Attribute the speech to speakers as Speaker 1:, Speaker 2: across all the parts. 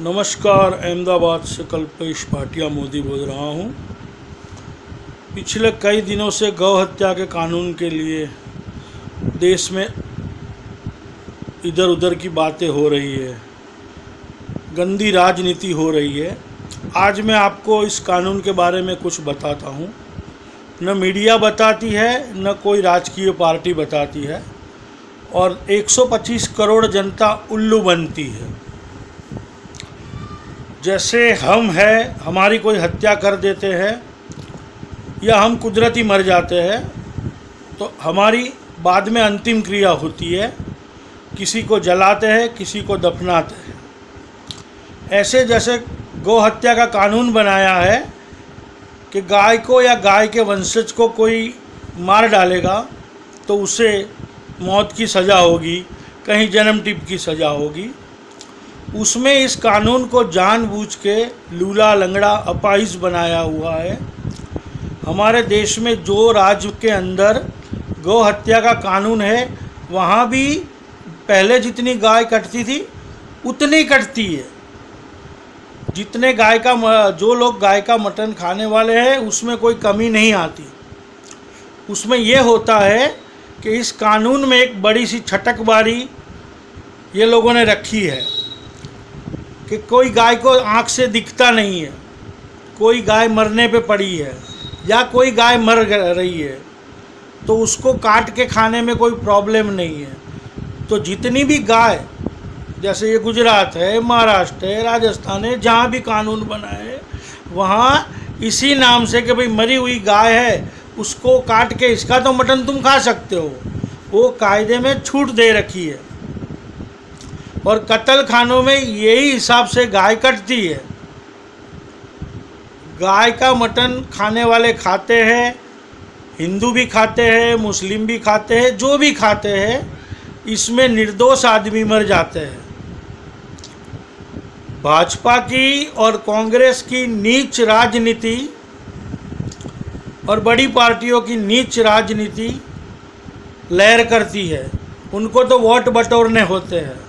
Speaker 1: नमस्कार, अहमदाबाद से कल्पेश भाटिया मोदी बोल रहा हूँ। पिछले कई दिनों से गौ हत्या के कानून के लिए देश में इधर उधर की बातें हो रही है, गंदी राजनीति हो रही है। आज मैं आपको इस कानून के बारे में कुछ बताता हूँ। न मीडिया बताती है, न कोई राजकीय पार्टी बताती है, और 125 करोड़ जनता उल्लू बनती है। जैसे हम हैं, हमारी कोई हत्या कर देते हैं या हम कुदरती मर जाते हैं तो हमारी बाद में अंतिम क्रिया होती है, किसी को जलाते हैं, किसी को दफनाते हैं। ऐसे जैसे गौ हत्या का कानून बनाया है कि गाय को या गाय के वंशज को कोई मार डालेगा तो उसे मौत की सज़ा होगी, कहीं जन्म टिप की सज़ा होगी। उसमें इस कानून को जानबूझ के लूला लंगड़ा अपाहिज बनाया हुआ है। हमारे देश में जो राज्य के अंदर गौ हत्या का कानून है, वहाँ भी पहले जितनी गाय कटती थी उतनी कटती है। जितने जो लोग गाय का मटन खाने वाले हैं उसमें कोई कमी नहीं आती। उसमें यह होता है कि इस कानून में एक बड़ी सी छटकबारी ये लोगों ने रखी है कि कोई गाय को आँख से दिखता नहीं है, कोई गाय मरने पे पड़ी है या कोई गाय मर रही है तो उसको काट के खाने में कोई प्रॉब्लम नहीं है। तो जितनी भी गाय, जैसे ये गुजरात है, महाराष्ट्र है, राजस्थान है, जहाँ भी कानून बना है वहाँ इसी नाम से कि भाई मरी हुई गाय है, उसको काट के इसका तो मटन तुम खा सकते हो, वो कायदे में छूट दे रखी है। और कत्ल खानों में यही हिसाब से गाय कटती है। गाय का मटन खाने वाले खाते हैं, हिंदू भी खाते हैं, मुस्लिम भी खाते हैं, जो भी खाते हैं, इसमें निर्दोष आदमी मर जाते हैं। भाजपा की और कांग्रेस की नीच राजनीति और बड़ी पार्टियों की नीच राजनीति लहर करती है। उनको तो वोट बटोरने होते हैं।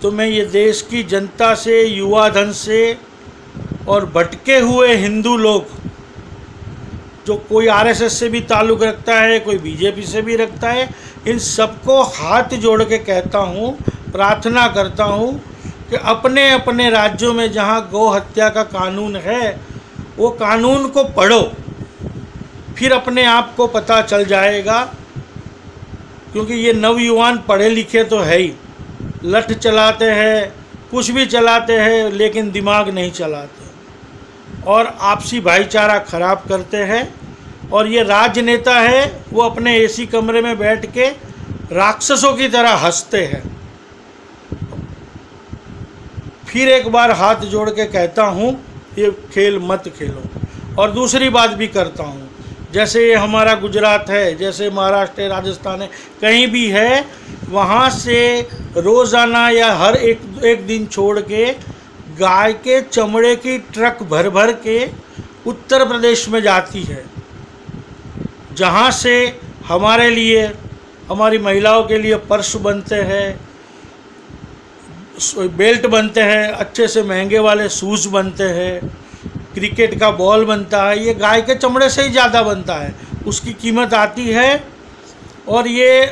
Speaker 1: तो मैं ये देश की जनता से, युवा धन से और भटके हुए हिंदू लोग, जो कोई आरएसएस से भी ताल्लुक़ रखता है, कोई बीजेपी से भी रखता है, इन सबको हाथ जोड़ के कहता हूँ, प्रार्थना करता हूँ कि अपने अपने राज्यों में जहाँ गौ हत्या का कानून है वो कानून को पढ़ो, फिर अपने आप को पता चल जाएगा। क्योंकि ये नवयुवान पढ़े लिखे तो है ही, लठ चलाते हैं, कुछ भी चलाते हैं, लेकिन दिमाग नहीं चलाते और आपसी भाईचारा खराब करते हैं। और ये राजनेता है, वो अपने एसी कमरे में बैठ के राक्षसों की तरह हंसते हैं। फिर एक बार हाथ जोड़ के कहता हूँ, ये खेल मत खेलो। और दूसरी बात भी करता हूँ, जैसे ये हमारा गुजरात है, जैसे महाराष्ट्र है, राजस्थान है, कहीं भी है, वहाँ से रोज़ाना या हर एक दिन छोड़ के गाय के चमड़े की ट्रक भर भर के उत्तर प्रदेश में जाती है, जहाँ से हमारे लिए, हमारी महिलाओं के लिए पर्स बनते हैं, बेल्ट बनते हैं, अच्छे से महंगे वाले शूज़ बनते हैं, क्रिकेट का बॉल बनता है। ये गाय के चमड़े से ही ज़्यादा बनता है, उसकी कीमत आती है। और ये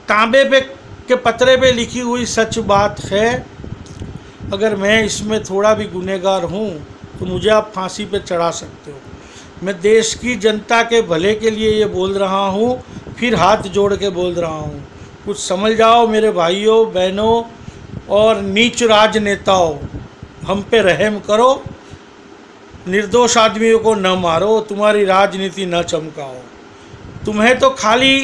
Speaker 1: तांबे के पत्रे पे लिखी हुई सच बात है। अगर मैं इसमें थोड़ा भी गुनहगार हूँ तो मुझे आप फांसी पे चढ़ा सकते हो। मैं देश की जनता के भले के लिए ये बोल रहा हूँ, फिर हाथ जोड़ के बोल रहा हूँ, कुछ समझ जाओ मेरे भाइयों बहनों और नीच राजनेताओं, हम पे रहम करो, निर्दोष आदमियों को न मारो, तुम्हारी राजनीति न चमकाओ। तुम्हें तो खाली,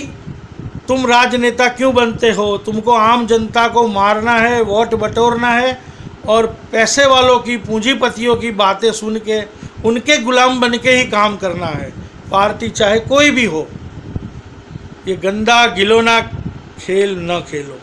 Speaker 1: तुम राजनेता क्यों बनते हो? तुमको आम जनता को मारना है, वोट बटोरना है और पैसे वालों की, पूंजीपतियों की बातें सुन के उनके गुलाम बन के ही काम करना है, पार्टी चाहे कोई भी हो। ये गंदा घिनौना खेल न खेलो।